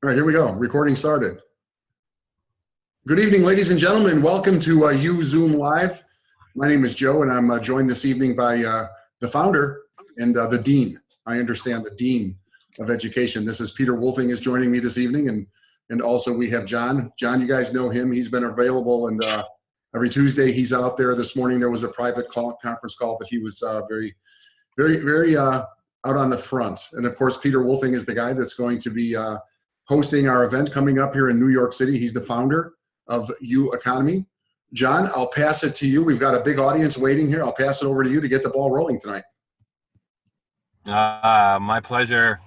All right, here we go. Recording started. Good evening, ladies and gentlemen. Welcome to UZoom Live. My name is Joe, and I'm joined this evening by the founder and the dean. I understand the dean of education. This is Peter Wolfing is joining me this evening, and also we have John. John, you guys know him. He's been available, and every Tuesday he's out there. This morning there was a private conference call, but he was very out on the front. And of course, Peter Wolfing is the guy that's going to be hosting our event coming up here in New York City. He's the founder of U Economy. John, I'll pass it to you. We've got a big audience waiting here. I'll pass it over to you to get the ball rolling tonight. My pleasure.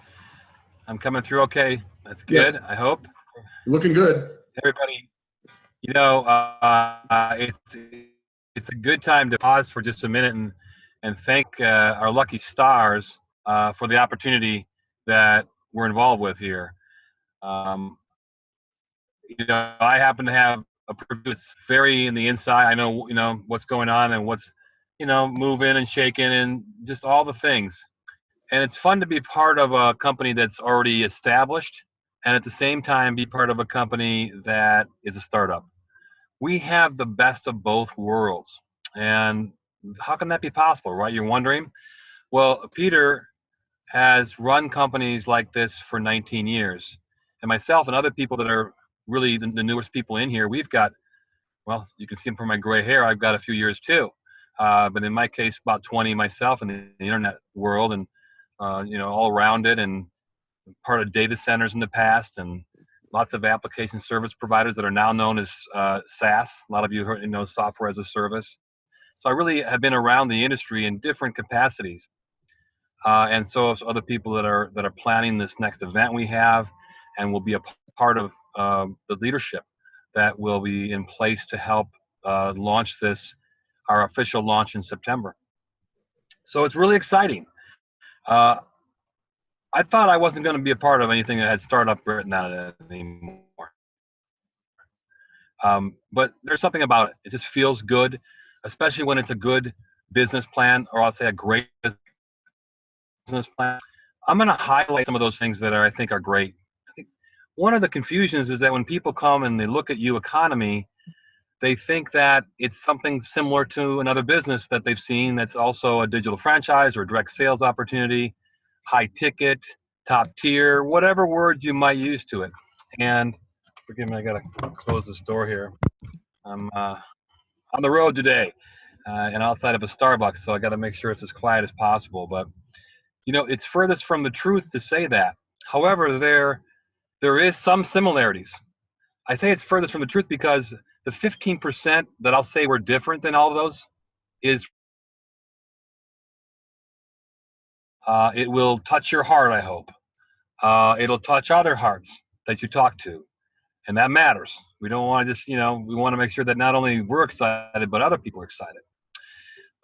I'm coming through okay. That's good, yes. I hope. Looking good. Everybody, you know, it's a good time to pause for just a minute and thank our lucky stars for the opportunity that we're involved with here. You know, I happen to have a it's very in the inside. I know, you know, what's going on and what's, you know, moving and shaking and just all the things. And it's fun to be part of a company that's already established and at the same time be part of a company that is a startup. We have the best of both worlds. And how can that be possible, right? You're wondering? Well, Peter has run companies like this for 19 years. And myself and other people that are really the newest people in here, we've got, well, you can see them from my gray hair, I've got a few years too. But in my case, about 20 myself in the internet world and, you know, all around it and part of data centers in the past and lots of application service providers that are now known as SaaS. A lot of you heard, you know, software as a service. So I really have been around the industry in different capacities. And so have other people that are planning this next event we have and will be a part of the leadership that will be in place to help launch this, our official launch in September. So it's really exciting. I thought I wasn't going to be a part of anything that had startup written on it anymore. But there's something about it. It just feels good, especially when it's a good business plan, or I'll say a great business plan. I'm going to highlight some of those things that I think are great. I think one of the confusions is that when people come and they look at U Economy, they think that it's something similar to another business that they've seen that's also a digital franchise or direct sales opportunity, high ticket, top tier, whatever word you might use to it. And forgive me, I got to close this door here. I'm on the road today and outside of a Starbucks, so I got to make sure it's as quiet as possible. But you know, it's furthest from the truth to say that. However, there is some similarities. I say it's furthest from the truth because the 15% that I'll say were different than all of those is it will touch your heart, I hope. It'll touch other hearts that you talk to, and that matters. We don't want to just, you know, we want to make sure that not only we're excited, but other people are excited.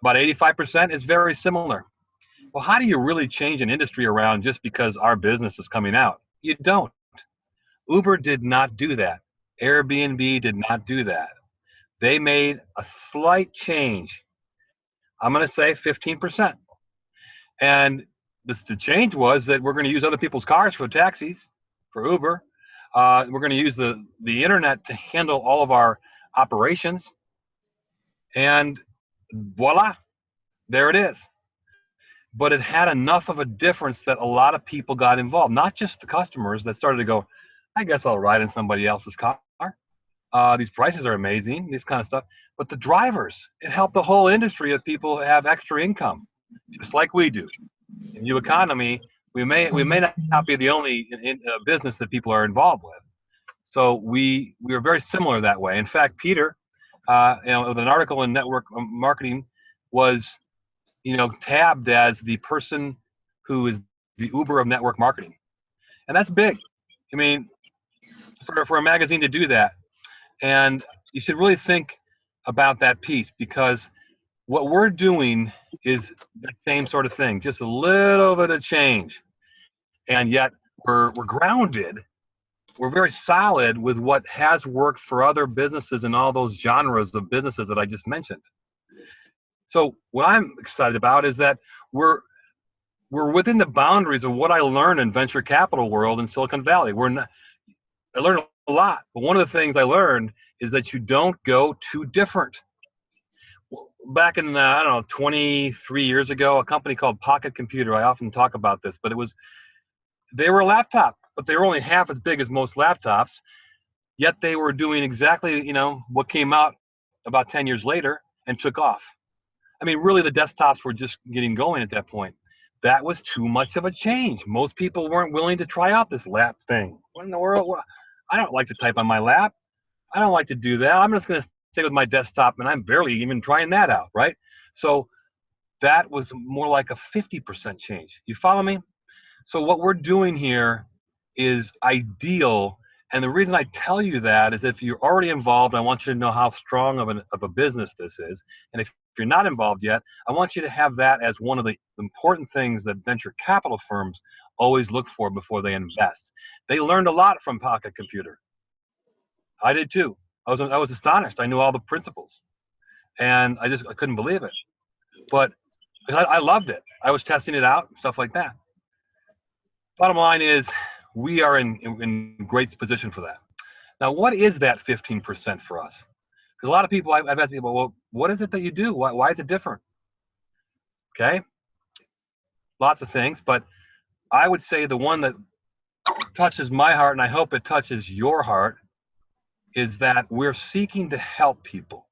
About 85% is very similar. Well, how do you really change an industry around just because our business is coming out? You don't. Uber did not do that. Airbnb did not do that. They made a slight change. I'm going to say 15%. And the change was that we're going to use other people's cars for taxis, for Uber. We're going to use the internet to handle all of our operations. And voila, there it is. But it had enough of a difference that a lot of people got involved, not just the customers that started to go, I guess I'll ride in somebody else's car. These prices are amazing, this kind of stuff. But the drivers, it helped the whole industry of people have extra income, just like we do. In U Economy, we may not be the only business that people are involved with. So we are very similar that way. In fact, Peter, you know, with an article in Network Marketing was, you know, tabbed as the person who is the Uber of network marketing. And that's big. I mean, for a magazine to do that. And you should really think about that piece, because what we're doing is that same sort of thing, just a little bit of change. And yet we're grounded. We're very solid with what has worked for other businesses and all those genres of businesses that I just mentioned. So what I'm excited about is that we're within the boundaries of what I learned in venture capital world in Silicon Valley. We're not, I learned a lot. But one of the things I learned is that you don't go too different. Back in, I don't know, 23 years ago, a company called Pocket Computer, I often talk about this, but they were a laptop, but they were only half as big as most laptops, yet they were doing exactly, what came out about 10 years later and took off. I mean, really, the desktops were just getting going at that point. That was too much of a change. Most people weren't willing to try out this lap thing. What in the world? I don't like to type on my lap. I don't like to do that. I'm just going to stay with my desktop, and I'm barely even trying that out, right? So that was more like a 50% change. You follow me? So what we're doing here is ideal. And the reason I tell you that is if you're already involved, I want you to know how strong of a business this is. And if you're not involved yet, I want you to have that as one of the important things that venture capital firms always look for before they invest. They learned a lot from Pocket Computer. I did too. I was astonished. I knew all the principles, and I couldn't believe it. But I loved it. I was testing it out and stuff like that. Bottom line is, we are in great position for that. Now, what is that 15% for us? Because a lot of people, I've asked people, well, what is it that you do? Why is it different? Okay, lots of things, but I would say the one that touches my heart, and I hope it touches your heart, is that we're seeking to help people.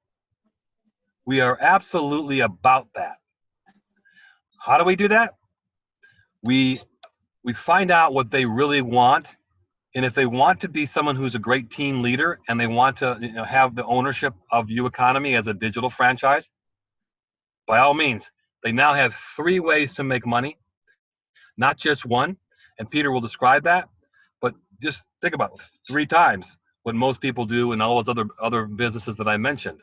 We are absolutely about that. How do we do that? We find out what they really want, and if they want to be someone who's a great team leader and they want to have the ownership of UEconomy as a digital franchise, by all means, they now have 3 ways to make money, not just one, and Peter will describe that, but just think about 3 times what most people do in all those other businesses that I mentioned.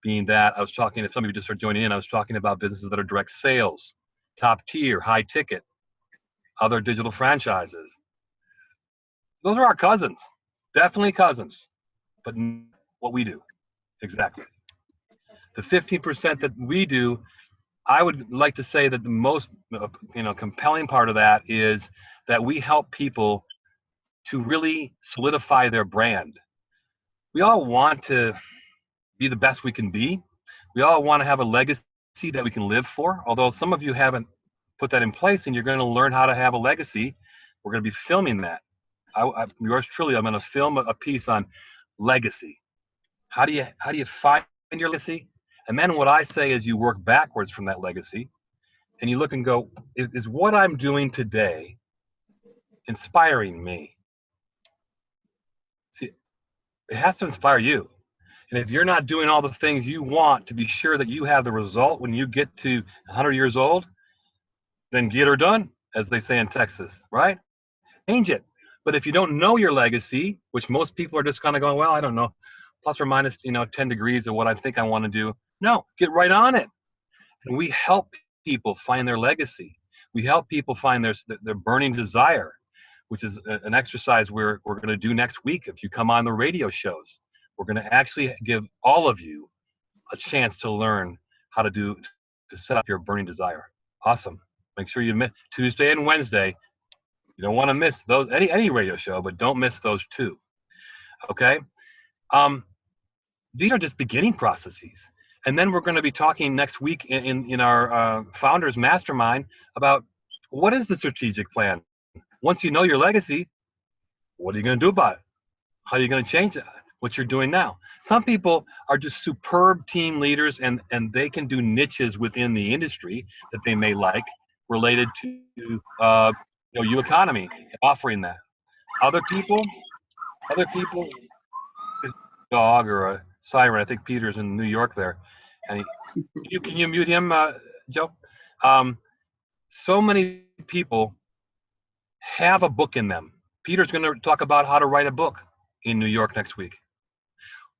Being that I was talking, if some of you just are joining in, I was talking about businesses that are direct sales, top tier, high ticket, other digital franchises. Those are our cousins, definitely cousins, but what we do, exactly. The 15% that we do, I would like to say that the most compelling part of that is that we help people to really solidify their brand. We all want to be the best we can be. We all want to have a legacy that we can live for, although some of you haven't put that in place, and you're going to learn how to have a legacy. We're going to be filming that. Yours truly, I'm going to film a piece on legacy. How do you find your legacy? And then what I say is you work backwards from that legacy, and you look and go, is what I'm doing today inspiring me? See, it has to inspire you. And if you're not doing all the things you want to be sure that you have the result when you get to 100 years old, then get her done, as they say in Texas, right? Change it. But if you don't know your legacy, which most people are just kind of going, well, I don't know, plus or minus 10 degrees of what I think I want to do. No, get right on it. And we help people find their legacy. We help people find their burning desire, which is an exercise we're going to do next week. If you come on the radio shows, we're going to actually give all of you a chance to learn how to set up your burning desire. Awesome. Make sure you miss Tuesday and Wednesday. You don't want to miss those, any radio show, but don't miss those 2. Okay? These are just beginning processes. And then we're going to be talking next week in our Founders Mastermind about what is the strategic plan. Once you know your legacy, what are you going to do about it? How are you going to change it? What you're doing now. Some people are just superb team leaders, and they can do niches within the industry that they may like related to UEconomy, offering that. Other people, a dog or a siren. I think Peter's in New York there, and can you mute him, Joe? So many people have a book in them. Peter's going to talk about how to write a book in New York next week.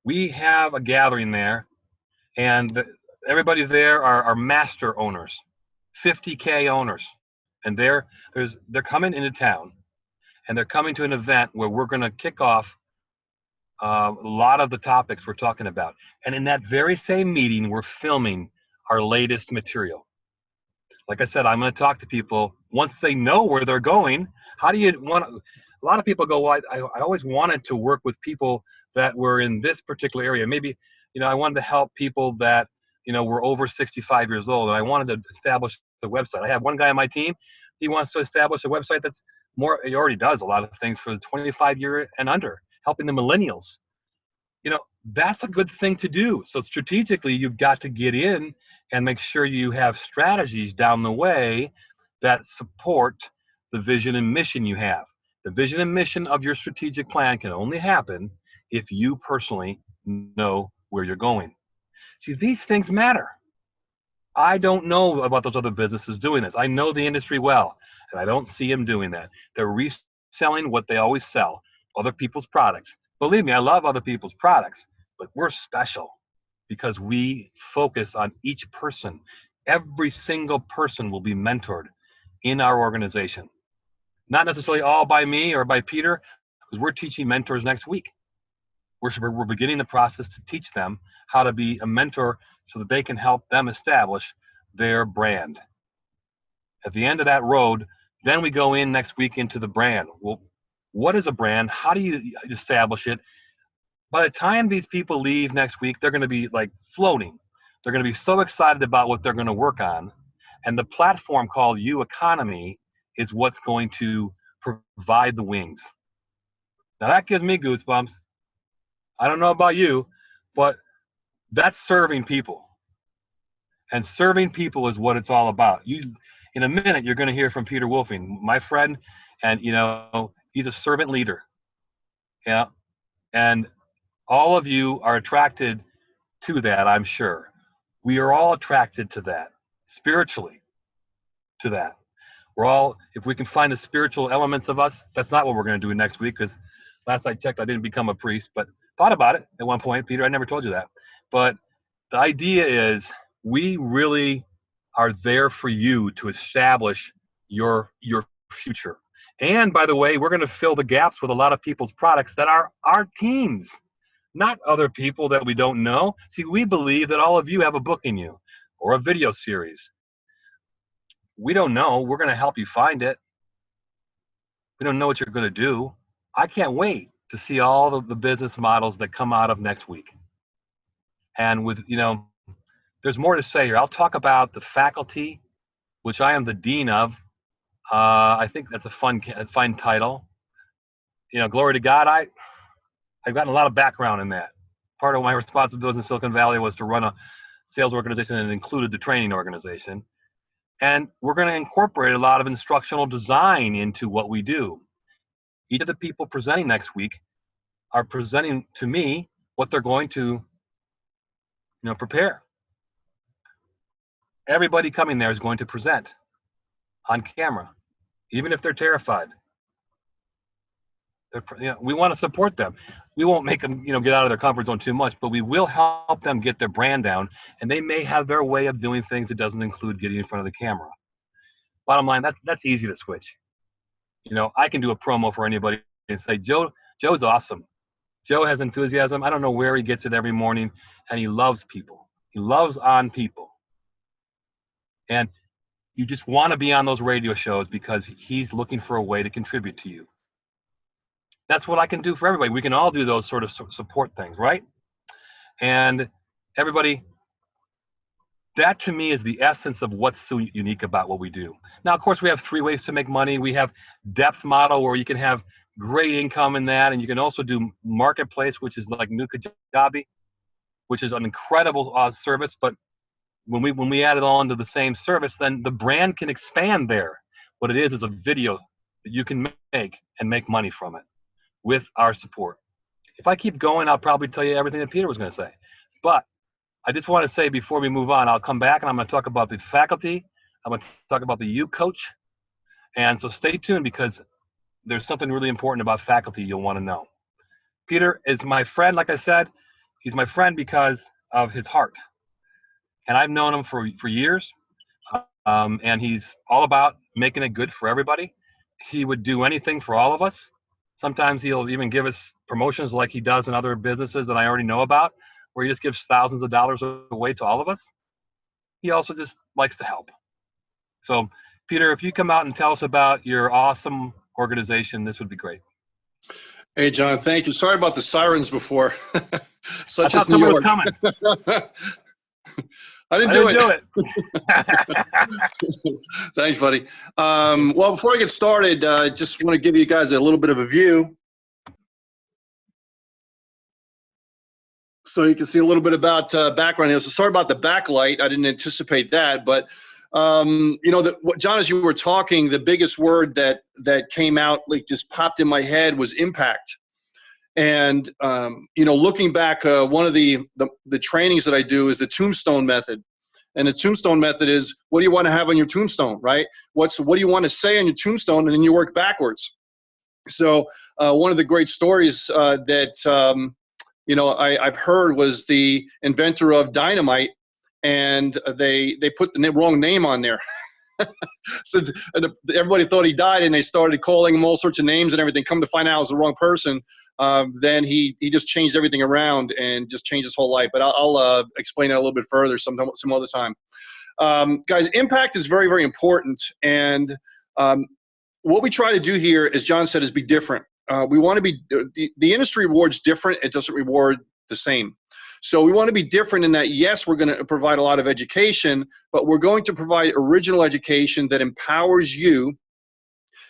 We have a gathering there, and everybody there are master owners, 50K owners, and they're coming into town, and they're coming to an event where we're going to kick off a lot of the topics we're talking about. And in that very same meeting, we're filming our latest material. Like I said, I'm going to talk to people once they know where they're going. How do you want to? a lot of people go, well, I always wanted to work with people that were in this particular area. Maybe, I wanted to help people that, were over 65 years old, and I wanted to establish a website. I have one guy on my team. He wants to establish a website that's more, he already does a lot of things for the 25-year and under, helping the millennials. That's a good thing to do. So strategically, you've got to get in and make sure you have strategies down the way that support the vision and mission you have. The vision and mission of your strategic plan can only happen if you personally know where you're going. See, these things matter. I don't know about those other businesses doing this. I know the industry well, and I don't see them doing that. They're reselling what they always sell, other people's products. Believe me, I love other people's products, but we're special because we focus on each person. Every single person will be mentored in our organization. Not necessarily all by me or by Peter, because we're teaching mentors next week. We're beginning the process to teach them how to be a mentor so that they can help them establish their brand. At the end of that road, then we go in next week into the brand. Well, what is a brand? How do you establish it? By the time these people leave next week, they're going to be like floating. They're going to be so excited about what they're going to work on. And the platform called U Economy is what's going to provide the wings. Now that gives me goosebumps. I don't know about you, but that's serving people. And serving people is what it's all about. In a minute, you're going to hear from Peter Wolfing, my friend, and he's a servant leader. Yeah. And all of you are attracted to that, I'm sure. We are all attracted to that, spiritually, to that. We're all, if we can find the spiritual elements of us, that's not what we're going to do next week, because last I checked, I didn't become a priest, but thought about it at one point. Peter, I never told you that. But the idea is we really are there for you to establish your future. And by the way, we're going to fill the gaps with a lot of people's products that are our teams, not other people that we don't know. See, we believe that all of you have a book in you or a video series. We don't know. We're going to help you find it. We don't know what you're going to do. I can't wait to see all of the business models that come out of next week. And with, there's more to say here. I'll talk about the faculty, which I am the dean of. I think that's a fun title. Glory to God. I've gotten a lot of background in that. Part of my responsibilities in Silicon Valley was to run a sales organization, and it included the training organization. And we're going to incorporate a lot of instructional design into what we do. Each of the people presenting next week are presenting to me what they're going to, prepare. Everybody coming there is going to present on camera, even if they're terrified. We want to support them. We won't make them, get out of their comfort zone too much, but we will help them get their brand down, and they may have their way of doing things that doesn't include getting in front of the camera. Bottom line, that's easy to switch. I can do a promo for anybody and say, Joe's awesome. Joe has enthusiasm. I don't know where he gets it every morning, and he loves people. He loves on people. And you just want to be on those radio shows because he's looking for a way to contribute to you. That's what I can do for everybody. We can all do those sort of support things, right? And everybody, that to me is the essence of what's so unique about what we do. Now, of course, we have 3 ways to make money. We have depth model where you can have great income in that, and you can also do marketplace, which is like New Kajabi, which is an incredible service. But when we add it all into the same service, then the brand can expand there. What it is a video that you can make and make money from it with our support. If I keep going, I'll probably tell you everything that Peter was going to say. But I just want to say before we move on, I'll come back and I'm going to talk about the faculty. I'm going to talk about the U coach. And so stay tuned because there's something really important about faculty you'll want to know. Peter is my friend. Like I said, he's my friend because of his heart. And I've known him for years. And he's all about making it good for everybody. He would do anything for all of us. Sometimes he'll even give us promotions like he does in other businesses that I already know about, where he just gives thousands of dollars away to all of us. He also just likes to help. So, Peter, if you come out and tell us about your awesome organization, this would be great. Hey, John, thank you. Sorry about the sirens before. I Such thought as New someone was York. coming. I didn't do it. Thanks, buddy. Well, before I get started, I just want to give you guys a little bit of a view so you can see a little bit about background here. So sorry about the backlight. I didn't anticipate that, but you know, John, as you were talking, the biggest word that came out, like just popped in my head, was impact. And you know, looking back, one of the trainings that I do is the tombstone method. And the tombstone method is, what do you want to have on your tombstone, right? What do you want to say on your tombstone, and then you work backwards. So one of the great stories that you know, I've heard was the inventor of dynamite, and they put the wrong name on there. So everybody thought he died, and they started calling him all sorts of names and everything. Come to find out it was the wrong person. Then he just changed everything around and just changed his whole life. But I'll explain that a little bit further some other time. Guys, impact is very, very important. And what we try to do here, as John said, is be different. We want to be, the industry rewards different. It doesn't reward the same. So we want to be different in that, yes, we're going to provide a lot of education, but we're going to provide original education that empowers you,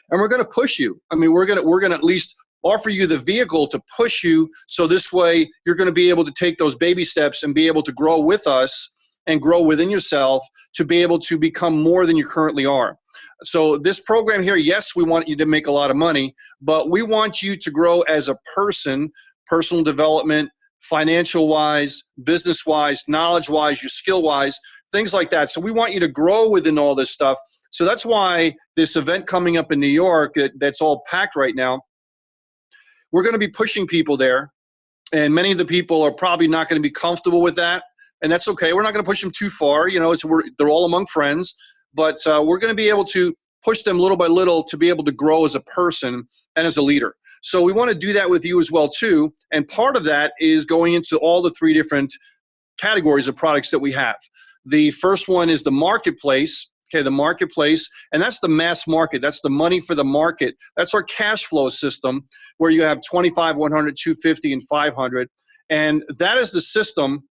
and we're going to push you. I mean, we're going to at least offer you the vehicle to push you, so this way you're going to be able to take those baby steps and be able to grow with us and grow within yourself to be able to become more than you currently are. So this program here, yes, we want you to make a lot of money, but we want you to grow as a person, personal development, financial-wise, business-wise, knowledge-wise, your skill-wise, things like that. So we want you to grow within all this stuff. So that's why this event coming up in New York, that's all packed right now, we're going to be pushing people there. And many of the people are probably not going to be comfortable with that. And that's okay. We're not going to push them too far. You know, they're all among friends. But we're going to be able to push them little by little to be able to grow as a person and as a leader. So we want to do that with you as well too. And part of that is going into all the 3 different categories of products that we have. The first one is the marketplace. Okay, the marketplace, and that's the mass market. That's the money for the market. That's our cash flow system, where you have 25, 100, 250, and 500. And that is the system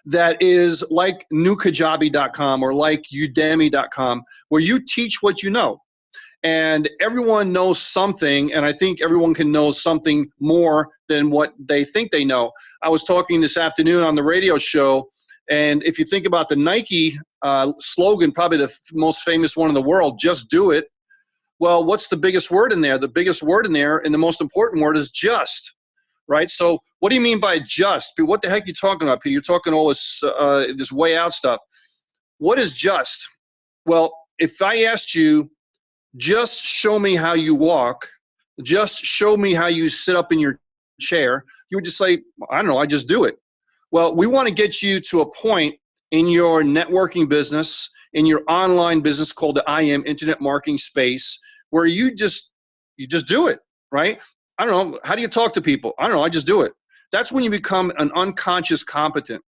that is like newkajabi.com or like udemy.com, where you teach what you know. And everyone knows something, and I think everyone can know something more than what they think they know. I was talking this afternoon on the radio show, and if you think about the Nike slogan, probably the most famous one in the world, just do it. Well, what's the biggest word in there? The biggest word in there, and the most important word, is just. Right? So what do you mean by just? What the heck are you talking about, Peter? You're talking all this this way out stuff. What is just? Well, if I asked you, just show me how you walk, just show me how you sit up in your chair, you would just say, I don't know, I just do it. Well, we want to get you to a point in your networking business, in your online business called the IM, Internet Marketing Space, where you just do it, right? I don't know, how do you talk to people? I don't know, I just do it. That's when you become an unconscious competent.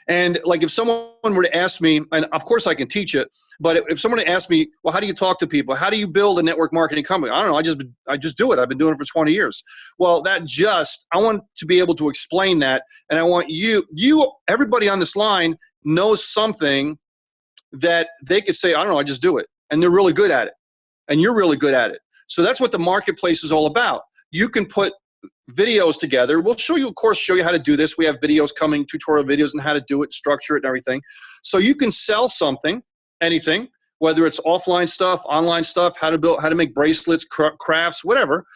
And like if someone were to ask me, and of course I can teach it, but if someone were to ask me, well, how do you talk to people? How do you build a network marketing company? I don't know, I just do it. I've been doing it for 20 years. Well, I want to be able to explain that, and I want everybody on this line knows something that they could say, I don't know, I just do it. And they're really good at it. And you're really good at it. So that's what the marketplace is all about. You can put videos together. We'll show you how to do this. We have videos coming, tutorial videos on how to do it, structure it, and everything. So you can sell something, anything, whether it's offline stuff, online stuff, how to make bracelets, crafts, whatever.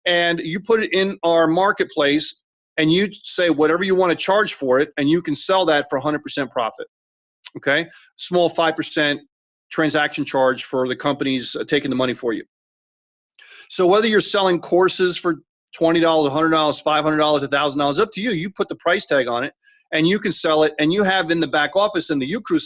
And you put it in our marketplace, and you say whatever you want to charge for it, and you can sell that for 100% profit. Okay? Small 5% transaction charge for the companies taking the money for you. So whether you're selling courses for $20, $100, $500, $1,000, up to you. You put the price tag on it, and you can sell it. And you have in the back office in the UCruise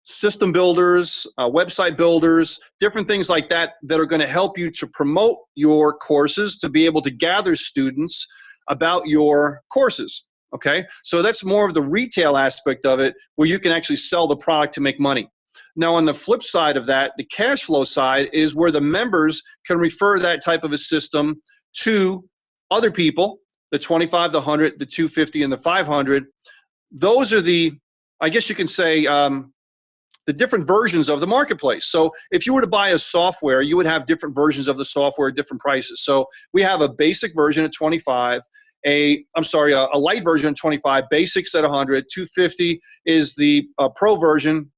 system builders, website builders, different things like that are going to help you to promote your courses, to be able to gather students about your courses. Okay, so that's more of the retail aspect of it, where you can actually sell the product to make money. Now, on the flip side of that, the cash flow side is where the members can refer that type of a system to other people, the 25, the 100, the 250, and the 500. Those are the, I guess you can say, the different versions of the marketplace. So if you were to buy a software, you would have different versions of the software at different prices. So we have a basic version at 25, a light version at 25, basics at 100, 250 is the pro version,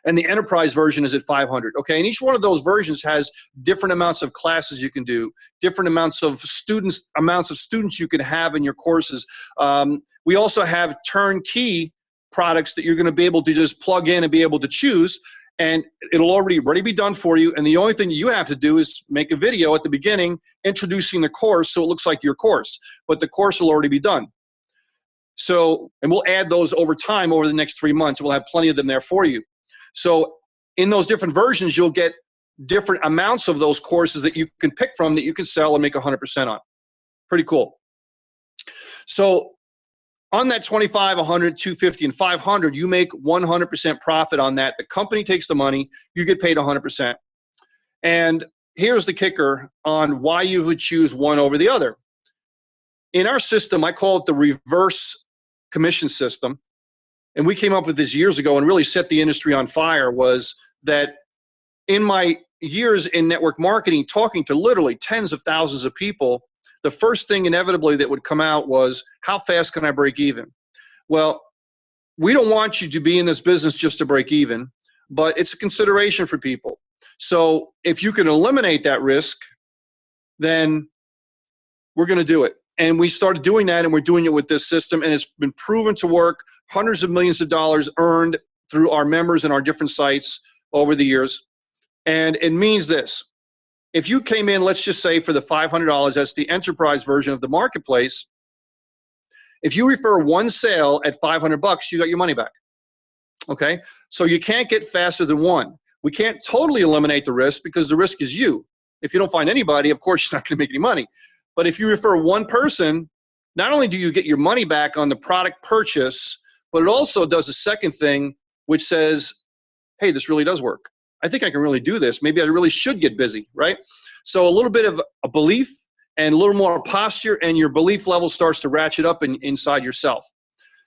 and the enterprise version is at 500. Okay, and each one of those versions has different amounts of classes you can do, different amounts of students you can have in your courses. We also have turnkey products that you're going to be able to just plug in and be able to choose, and it'll already be done for you. And the only thing you have to do is make a video at the beginning introducing the course so it looks like your course, but the course will already be done. So, and we'll add those over time over the next 3 months. We'll have plenty of them there for you. So in those different versions, you'll get different amounts of those courses that you can pick from that you can sell and make 100% on. Pretty cool. So on that 25, 100, 250, and 500, you make 100% profit on that. The company takes the money. You get paid 100%. And here's the kicker on why you would choose one over the other. In our system, I call it the reverse commission system. And we came up with this years ago and really set the industry on fire. Was that in my years in network marketing, talking to literally tens of thousands of people, the first thing inevitably that would come out was, how fast can I break even? Well, we don't want you to be in this business just to break even, but it's a consideration for people. So if you can eliminate that risk, then we're going to do it. And we started doing that, and we're doing it with this system, and it's been proven to work. Hundreds of millions of dollars earned through our members and our different sites over the years. And it means this. If you came in, let's just say for the $500, that's the enterprise version of the marketplace. If you refer one sale at $500, you got your money back. Okay? So you can't get faster than one. We can't totally eliminate the risk because the risk is you. If you don't find anybody, of course, you're not going to make any money. But if you refer one person, not only do you get your money back on the product purchase, but it also does a second thing, which says, hey, this really does work. I think I can really do this. Maybe I really should get busy, right? So a little bit of a belief and a little more posture, and your belief level starts to ratchet up inside yourself.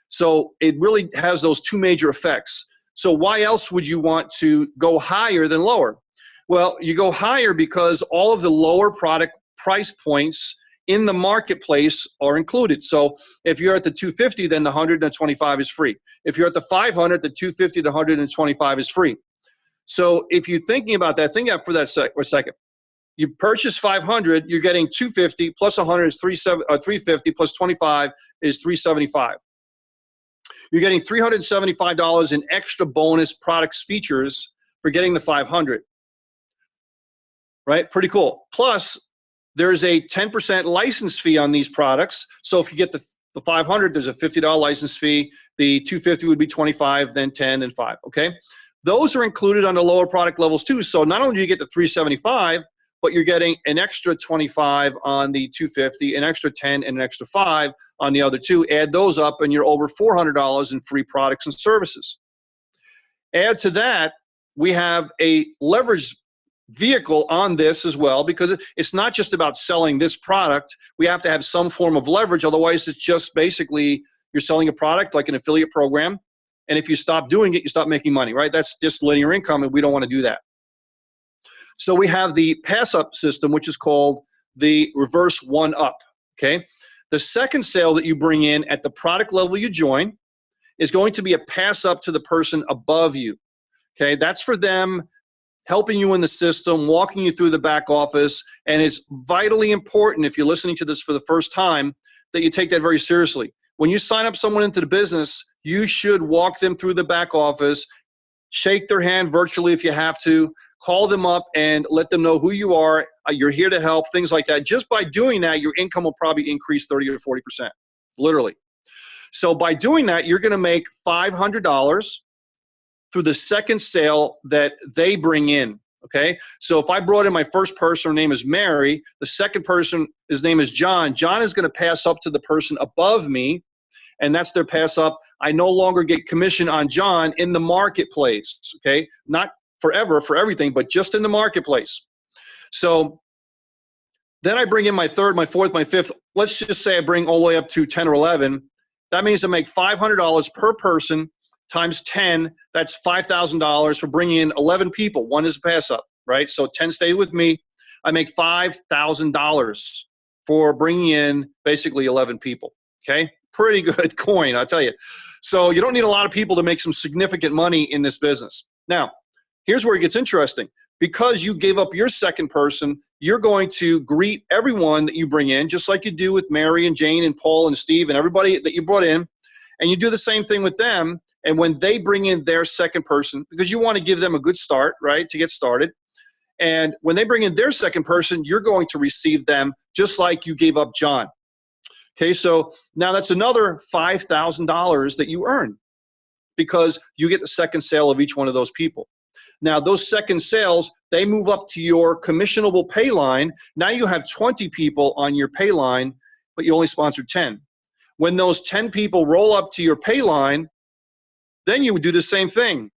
So it really has those two major effects. So why else would you want to go higher than lower? Well, you go higher because all of the lower product price points in the marketplace are included. So if you're at the 250, then the 125 is free. If you're at the 500, the 250, the 125 is free. So if you're thinking about that, think about for that for a second. You purchase 500, you're getting 250 plus 100 is 350 plus 25 is 375. You're getting $375 in extra bonus products features for getting the 500. Right? Pretty cool. Plus, there's a 10% license fee on these products. So if you get the 500, there's a $50 license fee. The 250 would be 25, then 10, and 5. Okay? Those are included on the lower product levels too. So not only do you get the 375, but you're getting an extra 25 on the 250, an extra 10, and an extra 5 on the other two. Add those up, and you're over $400 in free products and services. Add to that, we have a leverage vehicle on this as well, because it's not just about selling this product. We have to have some form of leverage. Otherwise, it's just basically you're selling a product like an affiliate program. And if you stop doing it, you stop making money, right? That's just linear income, and we don't want to do that. So we have the pass-up system, which is called the reverse one-up, okay? The second sale that you bring in at the product level you join is going to be a pass-up to the person above you, okay? That's for them helping you in the system, walking you through the back office, and it's vitally important, if you're listening to this for the first time, that you take that very seriously. When you sign up someone into the business, you should walk them through the back office, shake their hand virtually if you have to, call them up and let them know who you are, you're here to help, things like that. Just by doing that, your income will probably increase 30 or 40%, literally. So by doing that, you're going to make $500 through the second sale that they bring in, okay? So if I brought in my first person, her name is Mary, the second person, his name is John. John is going to pass up to the person above me, and that's their pass up. I no longer get commission on John in the marketplace, okay? Not forever for everything, but just in the marketplace. So then I bring in my third, my fourth, my fifth. Let's just say I bring all the way up to 10 or 11. That means I make $500 per person times 10. That's $5,000 for bringing in 11 people. One is a pass up, right? So 10 stay with me. I make $5,000 for bringing in basically 11 people, okay? Pretty good coin, I'll tell you. So you don't need a lot of people to make some significant money in this business. Now, here's where it gets interesting. Because you gave up your second person, you're going to greet everyone that you bring in, just like you do with Mary and Jane and Paul and Steve and everybody that you brought in. And you do the same thing with them. And when they bring in their second person, because you want to give them a good start, right, to get started. And when they bring in their second person, you're going to receive them just like you gave up John. Okay, so now that's another $5,000 that you earn because you get the second sale of each one of those people. Now, those second sales, they move up to your commissionable pay line. Now you have 20 people on your pay line, but you only sponsored 10. When those 10 people roll up to your pay line, then you would do the same thing.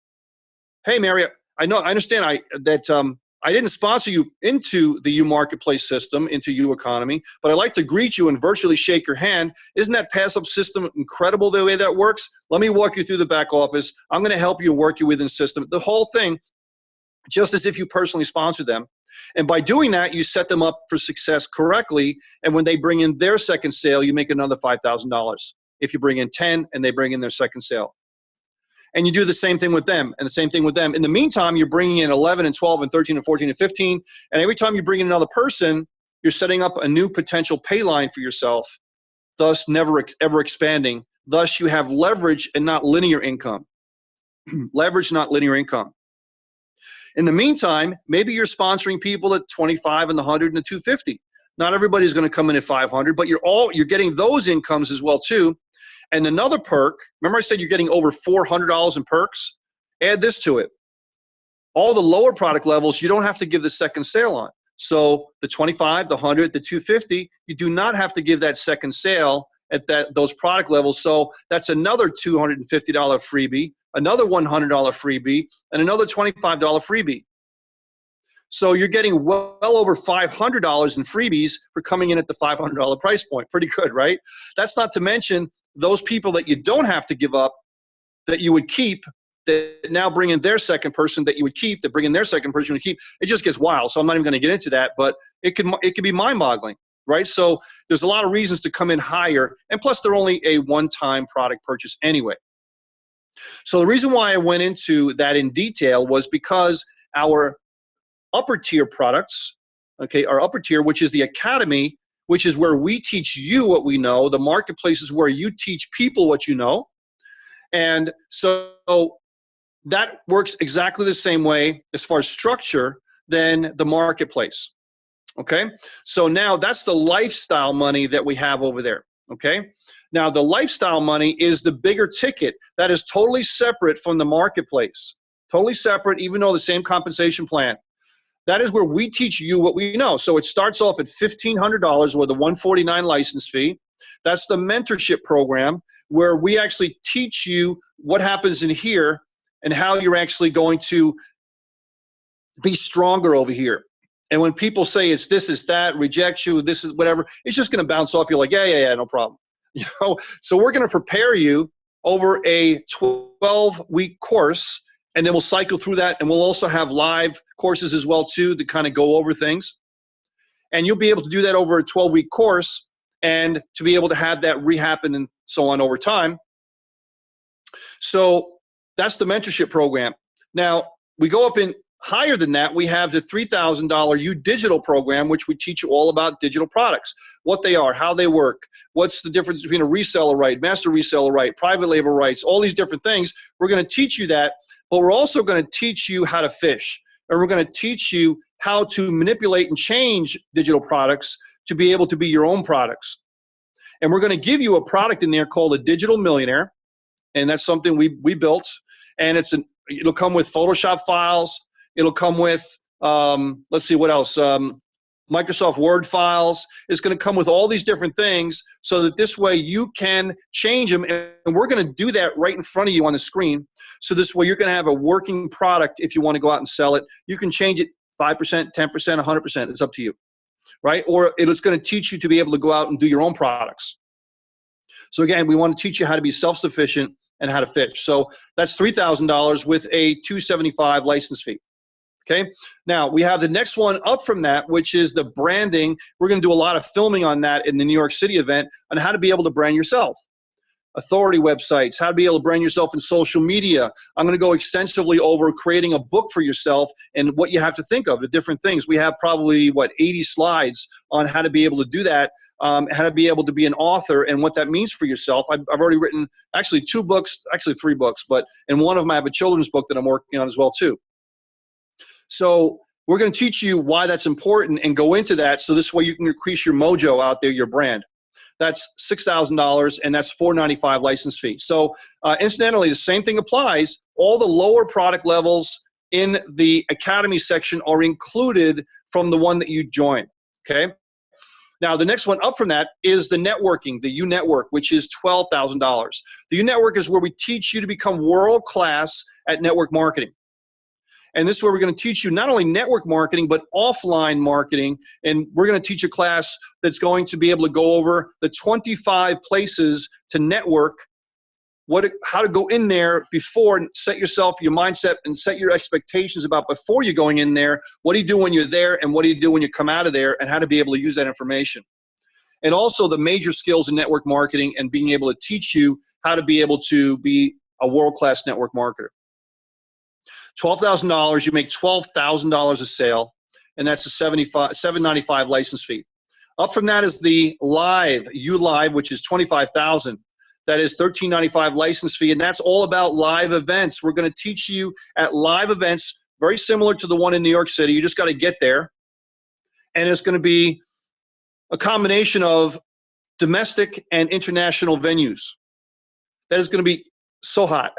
Hey, Mary, I understand that I didn't sponsor you into the U Marketplace system, into U Economy, but I'd like to greet you and virtually shake your hand. Isn't that passive system incredible the way that works? Let me walk you through the back office. I'm going to help you work you within the system. The whole thing, just as if you personally sponsored them. And by doing that, you set them up for success correctly. And when they bring in their second sale, you make another $5,000. If you bring in 10 and they bring in their second sale. And you do the same thing with them and the same thing with them. In the meantime, you're bringing in 11 and 12 and 13 and 14 and 15. And every time you bring in another person, you're setting up a new potential pay line for yourself, thus never ever expanding. Thus, you have leverage and not linear income. Leverage, not linear income. In the meantime, maybe you're sponsoring people at 25 and the 100 and the 250. Not everybody's going to come in at 500, but you're getting those incomes as well too. And another perk, remember I said you're getting over $400 in perks? Add this to it. All the lower product levels, you don't have to give the second sale on. So the 25, the 100, the 250, you do not have to give that second sale at those product levels. So that's another $250 freebie, another $100 freebie, and another $25 freebie. So you're getting well over $500 in freebies for coming in at the $500 price point. Pretty good, right? That's not to mention those people that you don't have to give up that you would keep, that now bring in their second person that you would keep, that bring in their second person you would keep. It just gets wild. So I'm not even going to get into that, but it can be mind-boggling, right? So there's a lot of reasons to come in higher, and plus they're only a one-time product purchase anyway. So the reason why I went into that in detail was because our upper tier products, okay, our upper tier, which is the Academy, which is where we teach you what we know. The Marketplace is where you teach people what you know. And so that works exactly the same way as far as structure than the Marketplace, okay? So now that's the lifestyle money that we have over there, okay? Now the lifestyle money is the bigger ticket. That is totally separate from the Marketplace. Totally separate, even though the same compensation plan. That is where we teach you what we know. So it starts off at $1,500 with a $149 license fee. That's the mentorship program where we actually teach you what happens in here and how you're actually going to be stronger over here. And when people say it's this, is that, reject you, this is whatever, it's just going to bounce off you like, yeah, no problem. You know, so we're going to prepare you over a 12-week course. And then we'll cycle through that, and we'll also have live courses as well too to kind of go over things. And you'll be able to do that over a 12-week course and to be able to have that rehappen and so on over time. So that's the mentorship program. Now, we go up in higher than that. We have the $3,000 U Digital program, which we teach you all about digital products, what they are, how they work, what's the difference between a reseller right, master reseller right, private label rights, all these different things. We're going to teach you that. But we're also going to teach you how to fish, and we're going to teach you how to manipulate and change digital products to be able to be your own products. And we're going to give you a product in there called a Digital Millionaire, and that's something we built. And it'll come with Photoshop files. It'll come with, let's see what else. Microsoft Word files. It's going to come with all these different things so that this way you can change them. And we're going to do that right in front of you on the screen. So this way you're going to have a working product if you want to go out and sell it. You can change it 5%, 10%, 100%. It's up to you, right? Or it's going to teach you to be able to go out and do your own products. So again, we want to teach you how to be self-sufficient and how to fish. So that's $3,000 with a $275 license fee. Okay. Now we have the next one up from that, which is the branding. We're going to do a lot of filming on that in the New York City event on how to be able to brand yourself. Authority websites, how to be able to brand yourself in social media. I'm going to go extensively over creating a book for yourself and what you have to think of, the different things. We have probably, 80 slides on how to be able to do that, how to be able to be an author and what that means for yourself. I've already written actually 2 books, actually 3 books, but in one of them I have a children's book that I'm working on as well too. So we're going to teach you why that's important and go into that so this way you can increase your mojo out there, your brand. That's $6,000 and that's $495 license fee. So incidentally, the same thing applies. All the lower product levels in the Academy section are included from the one that you join, okay? Now, the next one up from that is the networking, the U-Network, which is $12,000. The U-Network is where we teach you to become world-class at network marketing. And this is where we're going to teach you not only network marketing, but offline marketing. And we're going to teach a class that's going to be able to go over the 25 places to network, how to go in there before and set yourself, your mindset, and set your expectations about before you're going in there. What do you do when you're there, and what do you do when you come out of there, and how to be able to use that information. And also the major skills in network marketing and being able to teach you how to be able to be a world-class network marketer. $12,000, you make $12,000 a sale, and that's a $795 license fee. Up from that is the Live, U-Live, which is $25,000. That is $1395 license fee, and that's all about live events. We're going to teach you at live events, very similar to the one in New York City. You just got to get there, and it's going to be a combination of domestic and international venues. That is going to be so hot.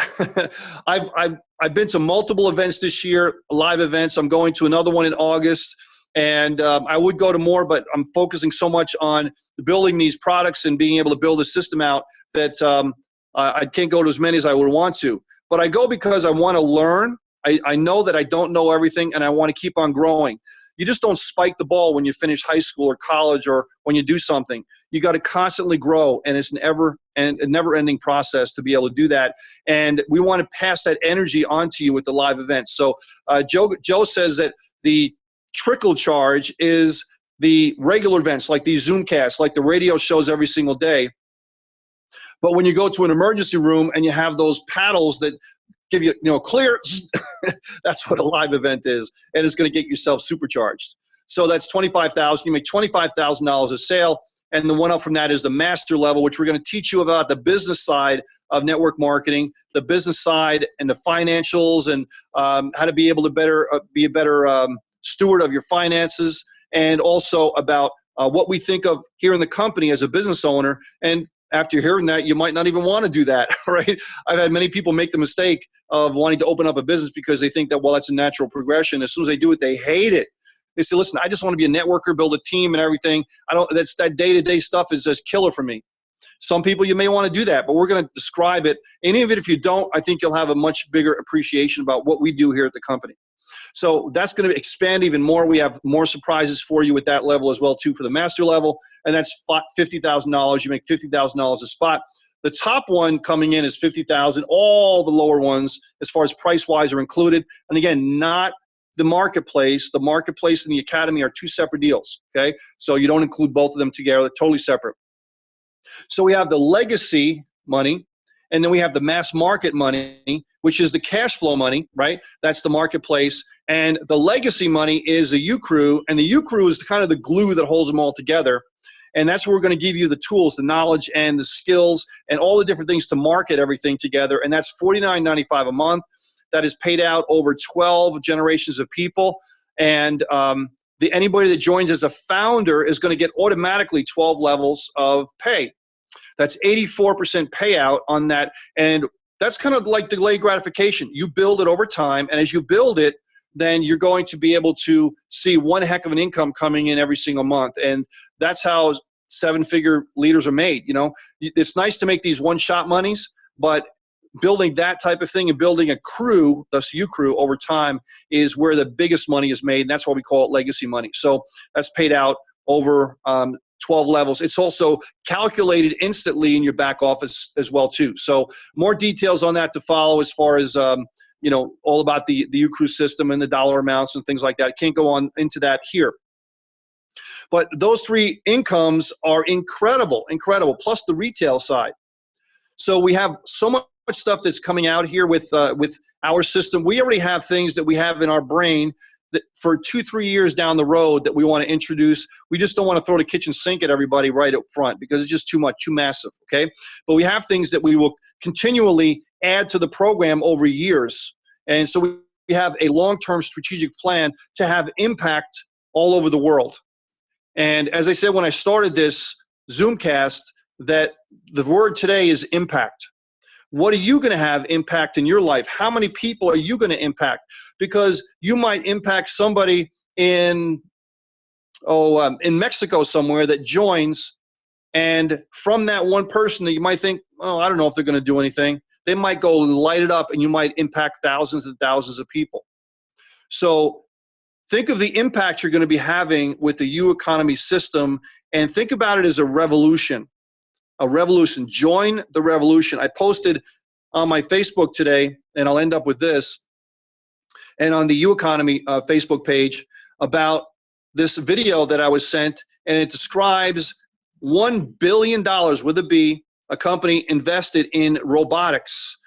I've been to multiple events this year, live events. I'm going to another one in August, and I would go to more, but I'm focusing so much on building these products and being able to build the system out that I can't go to as many as I would want to. But I go because I want to learn. I know that I don't know everything, and I want to keep on growing. You just don't spike the ball when you finish high school or college or when you do something. You got to constantly grow, and it's a never-ending process to be able to do that. And we want to pass that energy onto you with the live events. So Joe says that the trickle charge is the regular events like these Zoomcasts, like the radio shows every single day. But when you go to an emergency room and you have those paddles that give you, clear, that's what a live event is, and it's going to get yourself supercharged. So that's $25,000. You make $25,000 a sale, and the one up from that is the master level, which we're going to teach you about the business side of network marketing, the business side and the financials, and how to be able to be a better steward of your finances, and also about what we think of here in the company as a business owner. And after hearing that, you might not even want to do that, right? I've had many people make the mistake of wanting to open up a business because they think that, well, that's a natural progression. As soon as they do it, they hate it. They say, listen, I just want to be a networker, build a team and everything. That day-to-day stuff is just killer for me. Some people, you may want to do that, but we're going to describe it. And even if you don't, I think you'll have a much bigger appreciation about what we do here at the company. So that's going to expand even more. We have more surprises for you at that level as well, too, for the master level. And that's $50,000. You make $50,000 a spot. The top one coming in is $50,000. All the lower ones, as far as price-wise, are included. And again, not the marketplace. The marketplace and the academy are 2 separate deals, okay? So you don't include both of them together. They're totally separate. So we have the legacy money, and then we have the mass market money, which is the cash flow money, right? That's the marketplace. And the legacy money is the U-Crew, and the U-Crew is kind of the glue that holds them all together. And that's where we're going to give you the tools, the knowledge, and the skills, and all the different things to market everything together. And that's $49.95 a month. That is paid out over 12 generations of people. And anybody that joins as a founder is going to get automatically 12 levels of pay. That's 84% payout on that. And that's kind of like delayed gratification. You build it over time, and as you build it, then you're going to be able to see one heck of an income coming in every single month. And that's how 7-figure leaders are made. You know, it's nice to make these one-shot monies, but building that type of thing and building a crew, thus you crew, over time is where the biggest money is made. And that's why we call it legacy money. So that's paid out over 12 levels. It's also calculated instantly in your back office as well too. So more details on that to follow as far as you know, all about the U-Crew system and the dollar amounts and things like that. I can't go on into that here. But those 3 incomes are incredible, plus the retail side. So we have so much stuff that's coming out here with our system. We already have things that we have in our brain that for 2-3 years down the road that we want to introduce. We just don't want to throw the kitchen sink at everybody right up front because it's just too much, too massive, okay? But we have things that we will continually add to the program over years. And so we have a long-term strategic plan to have impact all over the world. And as I said when I started this Zoomcast, that the word today is impact. What are you going to have impact in your life? How many people are you going to impact? Because you might impact somebody in Mexico somewhere that joins, and from that one person that you might think, oh, I don't know if they're going to do anything, they might go light it up, and you might impact thousands and thousands of people. So think of the impact you're going to be having with the U economy system, and think about it as a revolution. A revolution. Join the revolution. I posted on my Facebook today, and I'll end up with this, and on the U Economy Facebook page about this video that I was sent, and it describes $1 billion with a B, a company invested in robotics,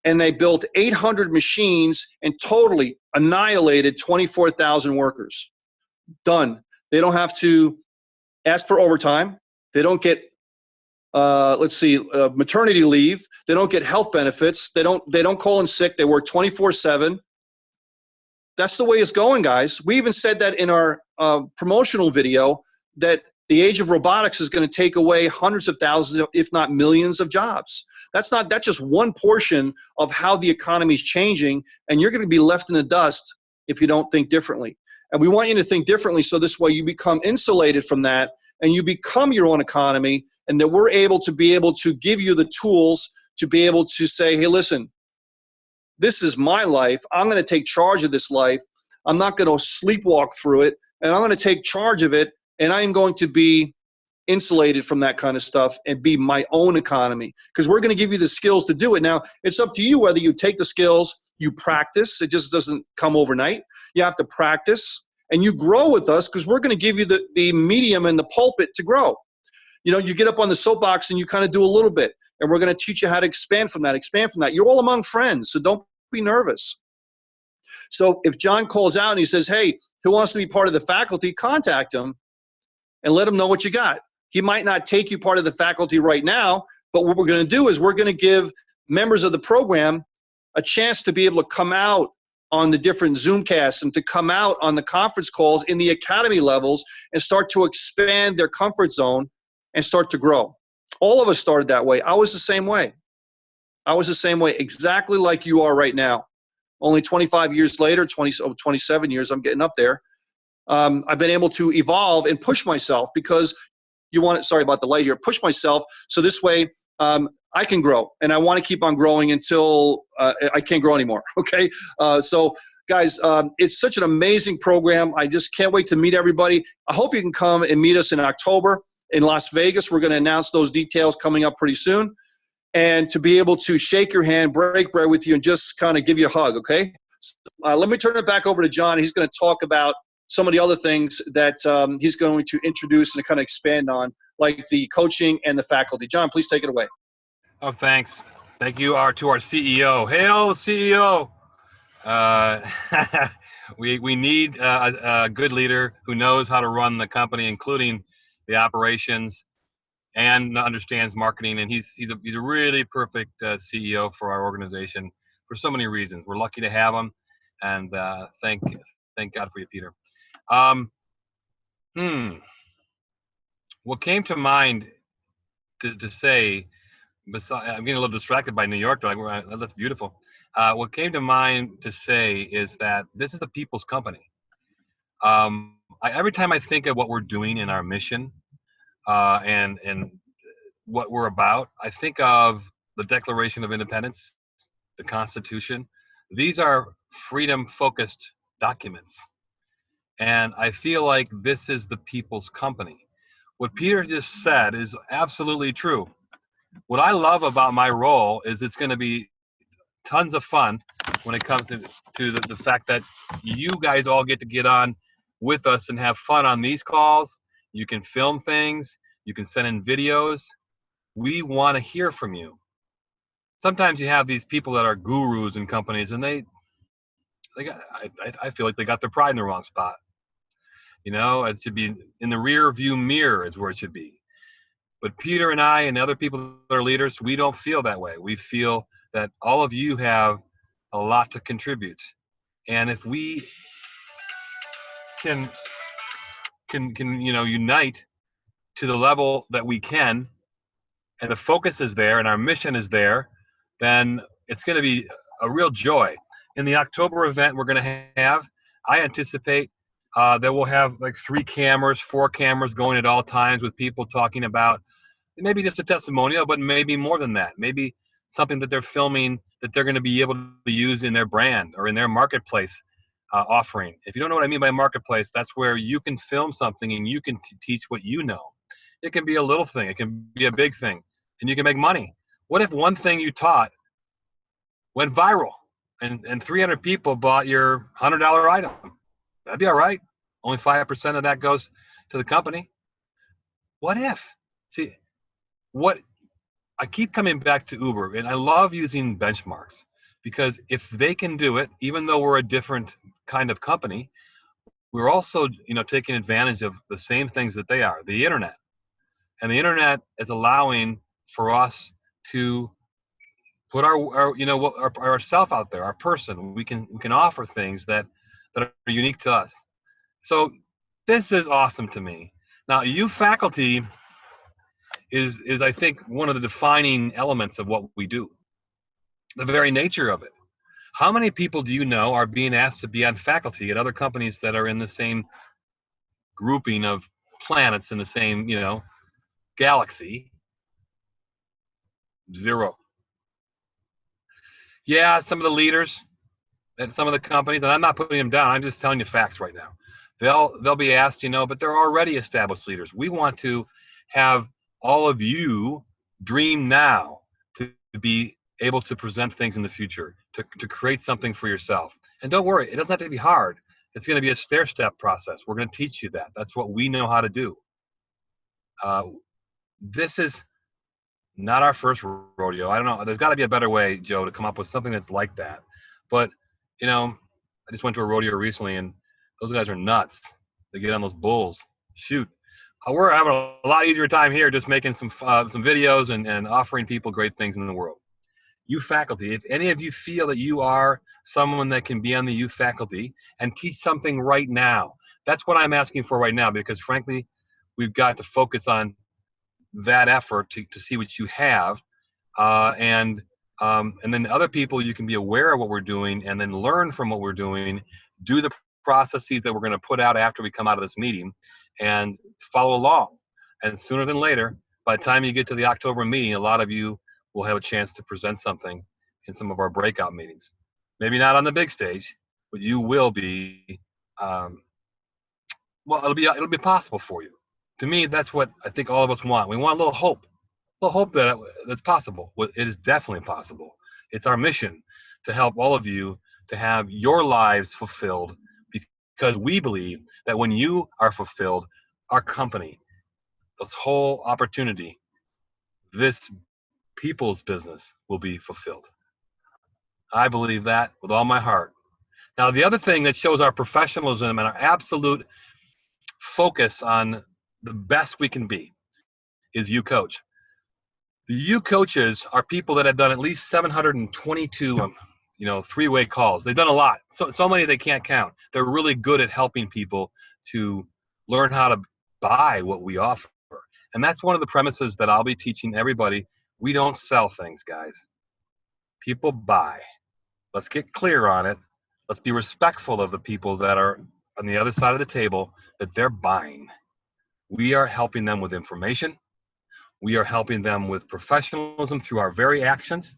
and they built 800 machines and totally annihilated 24,000 workers. Done. They don't have to ask for overtime. They don't get maternity leave. They don't get health benefits. They don't call in sick. They work 24/7. That's the way it's going, guys. We even said that in our promotional video that the age of robotics is going to take away hundreds of thousands, if not millions, of jobs. That's just one portion of how the economy is changing, and you're going to be left in the dust if you don't think differently. And we want you to think differently so this way you become insulated from that and you become your own economy, and that we're able to give you the tools to be able to say, hey, listen, this is my life. I'm going to take charge of this life. I'm not going to sleepwalk through it, and I'm going to take charge of it, and I am going to be insulated from that kind of stuff and be my own economy, because we're going to give you the skills to do it. Now, it's up to you whether you take the skills, you practice. It just doesn't come overnight. You have to practice, and you grow with us because we're going to give you the medium and the pulpit to grow. You know, you get up on the soapbox and you kind of do a little bit, and we're going to teach you how to expand from that. You're all among friends, so don't be nervous. So if John calls out and he says, hey, who wants to be part of the faculty, contact him and let him know what you got. He might not take you part of the faculty right now, but what we're going to do is we're going to give members of the program a chance to be able to come out on the different Zoomcasts and to come out on the conference calls in the academy levels and start to expand their comfort zone and start to grow. All of us started that way. I was the same way. Exactly like you are right now. Only 25 years later, 27 years, I'm getting up there. I've been able to evolve and push myself because sorry about the light here, push myself so this way I can grow, and I want to keep on growing until I can't grow anymore, okay? So guys, it's such an amazing program. I just can't wait to meet everybody. I hope you can come and meet us in October in Las Vegas. We're going to announce those details coming up pretty soon, and to be able to shake your hand, break bread with you, and just kind of give you a hug, okay? Let me turn it back over to John. He's going to talk about some of the other things that he's going to introduce and kind of expand on, like the coaching and the faculty. John, please take it away. Oh, thanks. Thank you to our CEO. Hail, CEO. We need a good leader who knows how to run the company, including the operations, and understands marketing. And he's a really perfect CEO for our organization for so many reasons. We're lucky to have him, and thank God for you, Peter. What came to mind to say, I'm getting a little distracted by New York. That's beautiful. what came to mind to say is that this is a people's company. Every time I think of what we're doing in our mission and what we're about, I think of the Declaration of Independence, the Constitution. These are freedom-focused documents. And I feel like this is the people's company. What Peter just said is absolutely true. What I love about my role is it's going to be tons of fun when it comes to the fact that you guys all get to get on with us and have fun on these calls. You can film things. You can send in videos. We want to hear from you. Sometimes you have these people that are gurus in companies, and I feel like they got their pride in the wrong spot. You know, it should be in the rear view mirror is where it should be. But Peter and I and other people that are leaders, we don't feel that way. We feel that all of you have a lot to contribute. And if we can unite to the level that we can, and the focus is there and our mission is there, then it's going to be a real joy. In the October event we're going to have, I anticipate that we'll have like 3 cameras, 4 cameras going at all times with people talking about maybe just a testimonial, but maybe more than that. Maybe something that they're filming that they're going to be able to use in their brand or in their marketplace offering. If you don't know what I mean by marketplace, that's where you can film something and you can teach what you know. It can be a little thing. It can be a big thing. And you can make money. What if one thing you taught went viral and 300 people bought your $100 item? That'd be all right. Only 5% of that goes to the company. What if? See, what I keep coming back to Uber, and I love using benchmarks because if they can do it, even though we're a different kind of company, we're also, taking advantage of the same things that they are, the internet. And the internet is allowing for us to put our self out there, our person. We can offer things that are unique to us. So this is awesome to me. Now, you faculty is I think one of the defining elements of what we do. The very nature of it. How many people do you know are being asked to be on faculty at other companies that are in the same grouping of planets in the same, galaxy? 0. Yeah, some of the leaders at some of the companies, and I'm not putting them down, I'm just telling you facts right now. They'll be asked, but they're already established leaders. We want to have all of you dream now to be able to present things in the future, to create something for yourself. And don't worry, it doesn't have to be hard. It's going to be a stair-step process. We're going to teach you that. That's what we know how to do. This is not our first rodeo. I don't know. There's got to be a better way, Joe, to come up with something that's like that. But, I just went to a rodeo recently, and those guys are nuts. They get on those bulls. Shoot. We're having a lot easier time here just making some videos and offering people great things in the world. You faculty, if any of you feel that you are someone that can be on the youth faculty and teach something right now, that's what I'm asking for right now, because frankly, we've got to focus on that effort to see what you have, and then other people, you can be aware of what we're doing and then learn from what we're doing, do the processes that we're going to put out after we come out of this meeting, and follow along. And sooner than later, by the time you get to the October meeting, a lot of you will have a chance to present something in some of our breakout meetings. Maybe not on the big stage, but you will be, it'll be possible for you. To me, that's what I think all of us want. We want a little hope that that's possible. Well, it is definitely possible. It's our mission to help all of you to have your lives fulfilled, because we believe that when you are fulfilled, our company, this whole opportunity, this people's business will be fulfilled. I believe that with all my heart. Now, the other thing that shows our professionalism and our absolute focus on the best we can be is you coach. The you coaches are people that have done at least 722 3-way calls. They've done a lot, so many they can't count. They're really good at helping people to learn how to buy what we offer. And that's one of the premises that I'll be teaching everybody. We don't sell things, guys. People buy. Let's get clear on it. Let's be respectful of the people that are on the other side of the table that they're buying. We are helping them with information. We are helping them with professionalism through our very actions.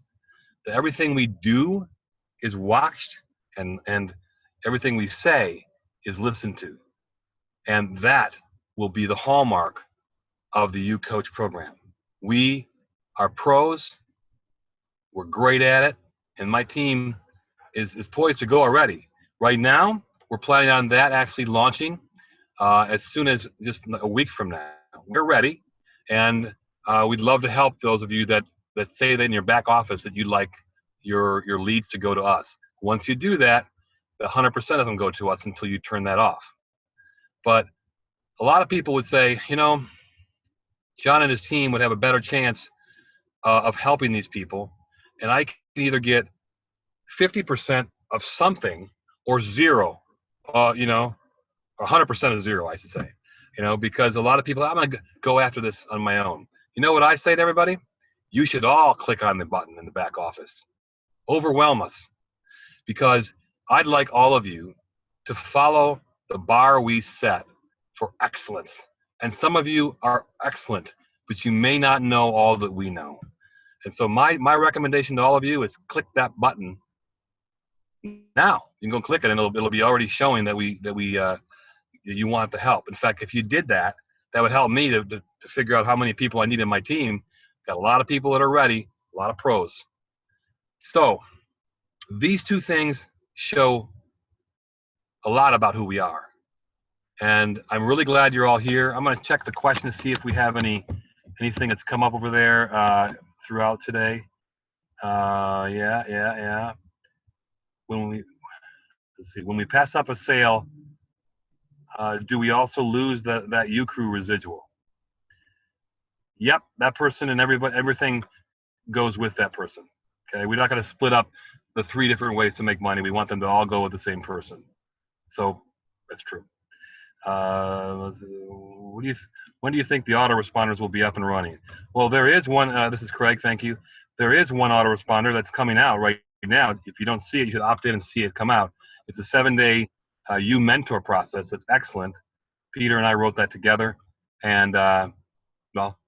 That everything we do is watched, and everything we say is listened to. And that will be the hallmark of the U Coach program. We are pros. We're great at it. And my team is poised to go already. Right now, we're planning on that actually launching as soon as just a week from now. We're ready. And we'd love to help those of you that say that in your back office that you'd like your leads to go to us. Once you do that, 100% of them go to us until you turn that off. But a lot of people would say, you know, John and his team would have a better chance of helping these people, and I can either get 50% of something or zero, you know, or 100% of zero, I should say, you know, because a lot of people, I'm going to go after this on my own. You know what I say to everybody? You should all click on the button in the back office. Overwhelm us, because I'd like all of you to follow the bar we set for excellence. And some of you are excellent, but you may not know all that we know. And so my recommendation to all of you is click that button now. You can go click it, and it'll be already showing that you want the help. In fact, if you did that, that would help me to figure out how many people I need in my team. Got a lot of people that are ready, a lot of pros. So these two things show a lot about who we are. And I'm really glad you're all here. I'm going to check the questions to see if we have anything that's come up over there throughout today. Yeah. When we pass up a sale, do we also lose that U-Crew residual? Yep, that person and everything goes with that person. Okay, we're not going to split up the 3 different ways to make money. We want them to all go with the same person. So that's true. When do you think the autoresponders will be up and running? Well, there is one. This is Craig. Thank you. There is one autoresponder that's coming out right now. If you don't see it, you should opt in and see it come out. It's a 7-day U mentor process. That's excellent. Peter and I wrote that together, and well,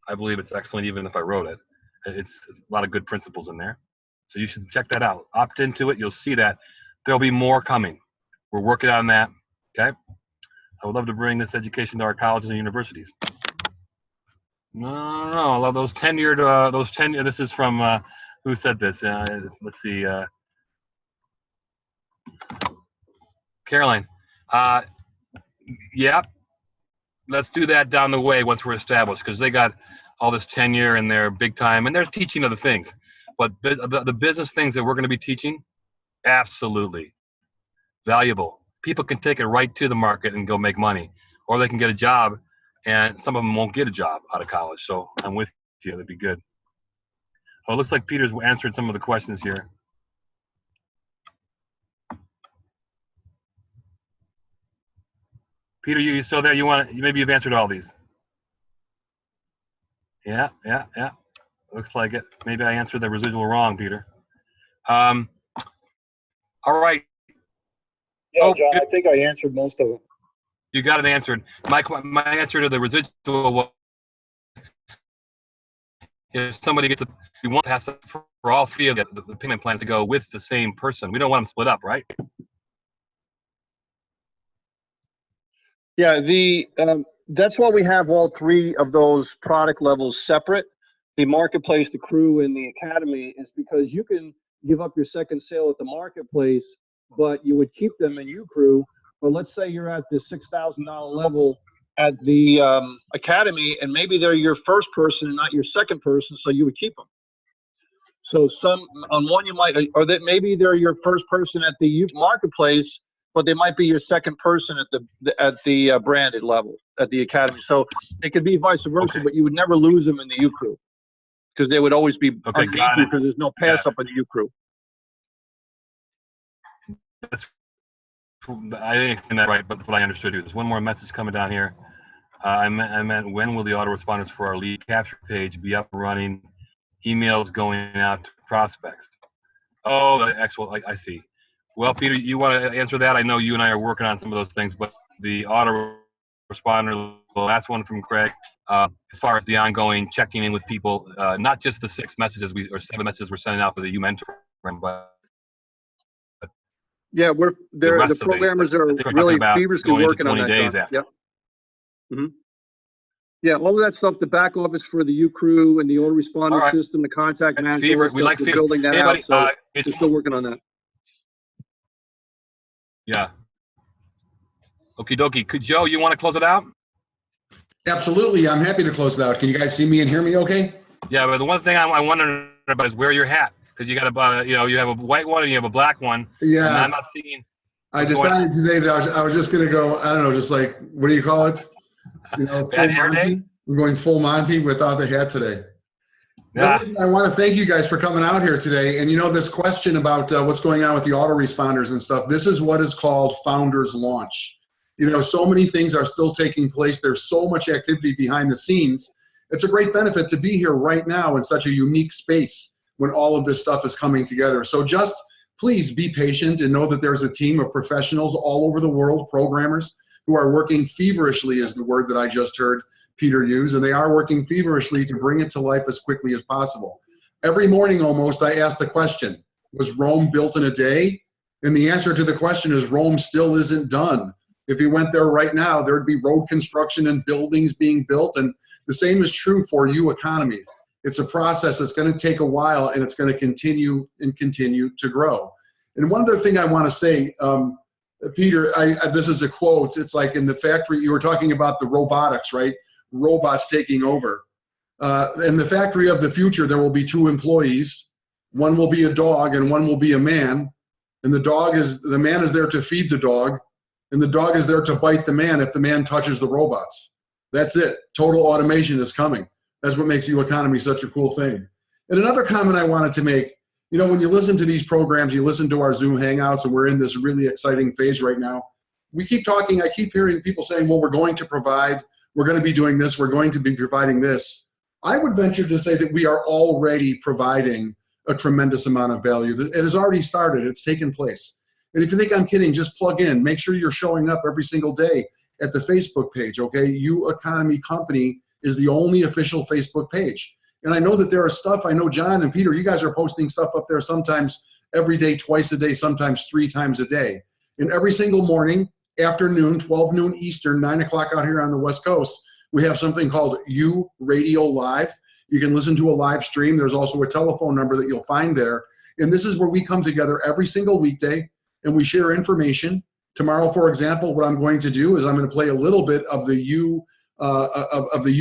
I believe it's excellent even if I wrote it. It's a lot of good principles in there. So you should check that out. Opt into it. You'll see that. There'll be more coming. We're working on that. Okay. I would love to bring this education to our colleges and universities. No. I love those tenured. This is from who said this? Let's see. Caroline. Yeah. Let's do that down the way once we're established, because they got all this tenure and they're big time and they're teaching other things. But the business things that we're going to be teaching, absolutely valuable. People can take it right to the market and go make money, or they can get a job, and some of them won't get a job out of college. So I'm with you. That'd be good. Oh, it looks like Peter's answered some of the questions here. Peter, you still there? Maybe you've answered all these. Yeah. Looks like it. Maybe I answered the residual wrong, Peter. All right. Yeah, John, I think I answered most of them. You got it answered. My answer to the residual was, if somebody gets we want to pass it for all 3 of the payment plans to go with the same person. We don't want them split up, right? Yeah, that's why we have all 3 of those product levels separate. The marketplace, the crew, and the academy is because you can give up your second sale at the marketplace, but you would keep them in U-Crew. But let's say you're at the $6,000 level at the academy, and maybe they're your first person and not your second person, so you would keep them. So on one you might, or that maybe they're your first person at the marketplace, but they might be your second person at the branded level at the academy. So it could be vice versa, but you would never lose them in the U-Crew because they would always be underneath you because there's no pass up in the U-Crew. I didn't explain that right, but that's what I understood. There's one more message coming down here. I meant when will the autoresponders for our lead capture page be up and running? Emails going out to prospects. Oh, excellent. I see. Well, Peter, you want to answer that? I know you and I are working on some of those things, but the autoresponder, the last one from Craig, as far as the ongoing checking in with people, not just the 6 messages or 7 messages we're sending out for the U Mentor, but yeah, the programmers are really feverishly working on that. Days after. Yep. Mm-hmm. Yeah, all of that stuff, the back office for the U Crew and the autoresponder system, the contact management, we like building that out. So we're still working on that. Yeah. Okie dokie. Joe, you want to close it out? Absolutely. I'm happy to close it out. Can you guys see me and hear me okay? Yeah, but the one thing I'm wondering about is wear your hat, because you got you have a white one and you have a black one. Yeah. And I'm not seeing. I decided today that I was just going to go, I don't know, just like, what do you call it? Bad hair day? I'm going full Monty without the hat today. Yeah. Listen, I want to thank you guys for coming out here today. And this question about what's going on with the autoresponders and stuff, this is what is called Founders Launch. So many things are still taking place. There's so much activity behind the scenes. It's a great benefit to be here right now in such a unique space when all of this stuff is coming together. So just please be patient and know that there's a team of professionals all over the world, programmers, who are working feverishly, is the word that I just heard Peter use, and they are working feverishly to bring it to life as quickly as possible. Every morning almost, I ask the question, was Rome built in a day? And the answer to the question is Rome still isn't done. If you went there right now, there'd be road construction and buildings being built, and the same is true for U Economy. It's a process that's going to take a while, and it's going to continue and continue to grow. And one other thing I want to say, Peter, this is a quote. It's like in the factory, you were talking about the robotics, right? Robots taking over. In the factory of the future, there will be 2 employees. One will be a dog and one will be a man. And the man is there to feed the dog, and the dog is there to bite the man if the man touches the robots. That's it. Total automation is coming. That's what makes U Economy such a cool thing. And another comment I wanted to make, when you listen to these programs, you listen to our Zoom Hangouts, and we're in this really exciting phase right now. We keep talking, I keep hearing people saying, well, we're going to provide, we're going to be doing this, we're going to be providing this. I would venture to say that we are already providing a tremendous amount of value. It has already started, it's taken place. And if you think I'm kidding, just plug in, make sure you're showing up every single day at the Facebook page, okay? U Economy Company is the only official Facebook page. And I know that there are stuff, I know John and Peter, you guys are posting stuff up there sometimes every day, twice a day, sometimes 3 times a day. And every single morning, afternoon, 12 noon Eastern, 9 o'clock out here on the West Coast, we have something called U Radio Live. You can listen to a live stream. There's also a telephone number that you'll find there. And this is where we come together every single weekday and we share information. Tomorrow, for example, what I'm going to do is I'm going to play a little bit of the U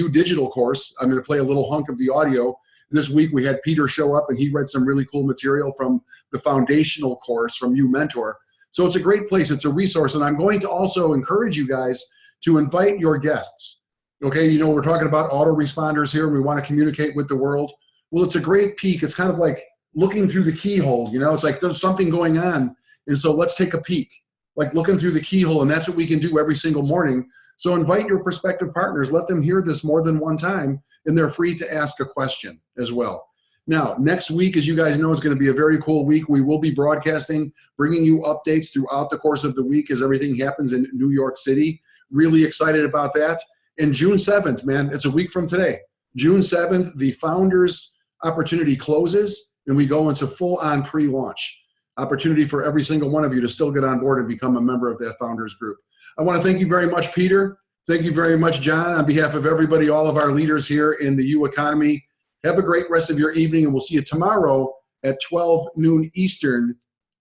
Digital course. I'm going to play a little hunk of the audio. This week we had Peter show up and he read some really cool material from the foundational course from U Mentor. So it's a great place. It's a resource. And I'm going to also encourage you guys to invite your guests. Okay, we're talking about autoresponders here and we want to communicate with the world. Well, it's a great peek. It's kind of like looking through the keyhole, it's like there's something going on. And so let's take a peek, like looking through the keyhole. And that's what we can do every single morning. So invite your prospective partners, let them hear this more than one time, and they're free to ask a question as well. Now, next week, as you guys know, it's going to be a very cool week. We will be broadcasting, bringing you updates throughout the course of the week as everything happens in New York City. Really excited about that. And June 7th, man, it's a week from today. June 7th, the Founders Opportunity closes, and we go into full-on pre-launch. Opportunity for every single one of you to still get on board and become a member of that Founders group. I want to thank you very much, Peter. Thank you very much, John. On behalf of everybody, all of our leaders here in the U Economy, have a great rest of your evening, and we'll see you tomorrow at 12 noon Eastern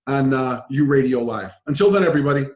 on U Radio Live. Until then, everybody.